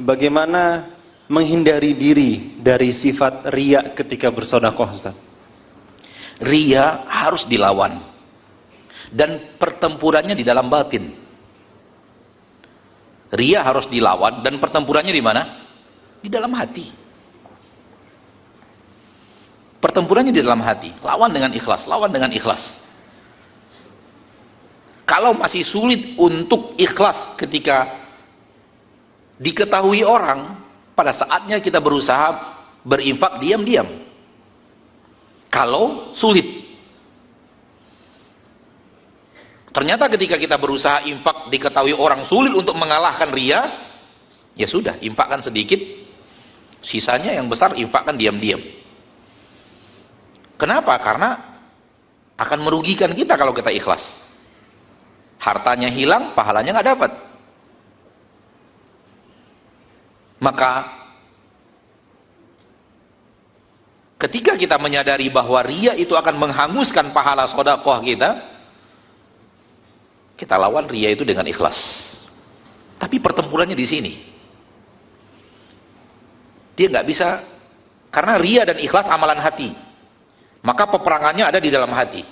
bagaimana menghindari diri dari sifat riya ketika bersedekah, Ustaz? Riya harus dilawan, dan pertempurannya di dalam batin. Riya harus dilawan dan pertempurannya di mana? Di dalam hati. Pertempurannya di dalam hati. Lawan dengan ikhlas, lawan dengan ikhlas. Kalau masih sulit untuk ikhlas ketika diketahui orang, pada saatnya kita berusaha berinfak diam-diam. Kalau sulit, ternyata ketika kita berusaha infak diketahui orang sulit untuk mengalahkan riya, ya sudah, infakkan sedikit, sisanya yang besar infakkan diam-diam. Kenapa? Karena akan merugikan kita kalau kita ikhlas. Hartanya hilang, pahalanya nggak dapat. Maka ketika kita menyadari bahwa riya itu akan menghanguskan pahala sedekah kita lawan riya itu dengan ikhlas. Tapi pertempurannya di sini. Dia nggak bisa, karena riya dan ikhlas amalan hati. Maka peperangannya ada di dalam hati.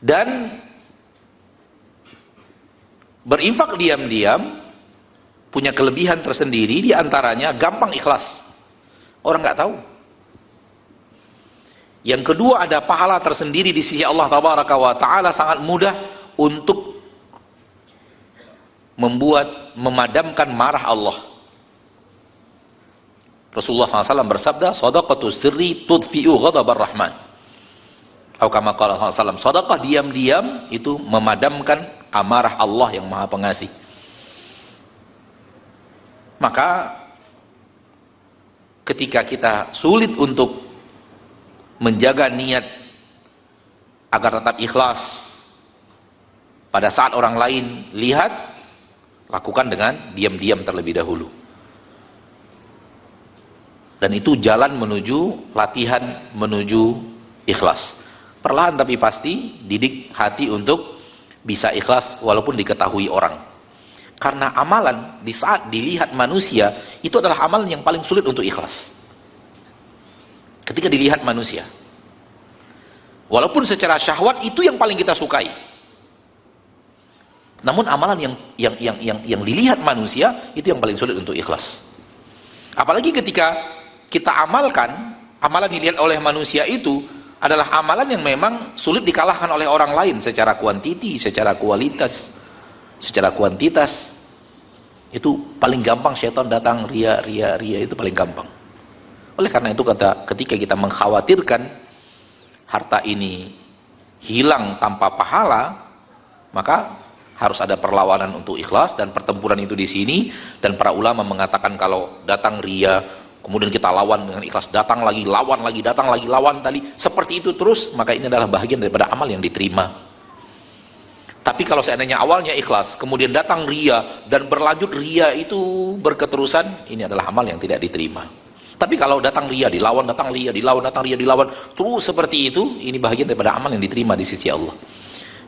Dan berinfak diam-diam punya kelebihan tersendiri, di antaranya gampang ikhlas. Orang nggak tahu. Yang kedua, ada pahala tersendiri di sisi Allah Tabaraka wa Ta'ala, sangat mudah untuk memadamkan marah Allah. Rasulullah SAW bersabda, "Shadaqatu sirri tudfi'u ghadabar rahman." Atau kama qala SAW, sedekah diam-diam itu memadamkan amarah Allah yang Maha Pengasih. Maka ketika kita sulit untuk menjaga niat agar tetap ikhlas, pada saat orang lain lihat, lakukan dengan diam-diam terlebih dahulu. Dan itu jalan menuju latihan menuju ikhlas. Perlahan tapi pasti didik hati untuk bisa ikhlas walaupun diketahui orang. Karena amalan di saat dilihat manusia itu adalah amalan yang paling sulit untuk ikhlas. Ketika dilihat manusia, walaupun secara syahwat itu yang paling kita sukai, namun amalan yang dilihat manusia itu yang paling sulit untuk ikhlas. Apalagi ketika kita amalkan, amalan dilihat oleh manusia itu adalah amalan yang memang sulit dikalahkan oleh orang lain secara kuantiti, secara kualitas, secara kuantitas. Itu paling gampang syaitan datang, ria itu paling gampang. Oleh karena itu ketika kita mengkhawatirkan harta ini hilang tanpa pahala, maka harus ada perlawanan untuk ikhlas, dan pertempuran itu di sini. Dan para ulama mengatakan kalau datang ria, kemudian kita lawan dengan ikhlas, datang lagi, lawan lagi, datang lagi, lawan tadi, seperti itu terus, maka ini adalah bahagian daripada amal yang diterima. Tapi kalau seandainya awalnya ikhlas, kemudian datang ria, dan berlanjut ria itu berketerusan, ini adalah amal yang tidak diterima. Tapi kalau datang ria, dilawan, datang ria, dilawan, datang ria, dilawan, terus seperti itu, ini bahagian daripada amal yang diterima di sisi Allah.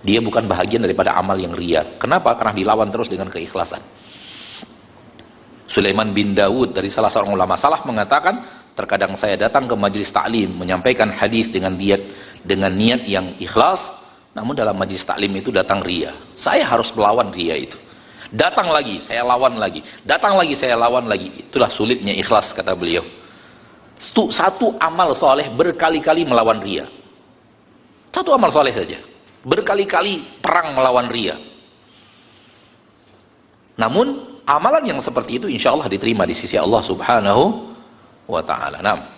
Dia bukan bahagian daripada amal yang ria. Kenapa? Karena dilawan terus dengan keikhlasan. Sulaiman bin Dawud dari salah seorang ulama salaf mengatakan, terkadang saya datang ke majelis taklim menyampaikan hadis dengan niat yang ikhlas, namun dalam majelis taklim itu datang ria. Saya harus melawan ria itu. Datang lagi, saya lawan lagi. Datang lagi, saya lawan lagi. Itulah sulitnya ikhlas, kata beliau. Satu amal soleh berkali-kali melawan ria. Satu amal soleh saja, berkali-kali perang melawan ria. Namun amalan yang seperti itu insya Allah diterima di sisi Allah Subhanahu wa Ta'ala. Nah,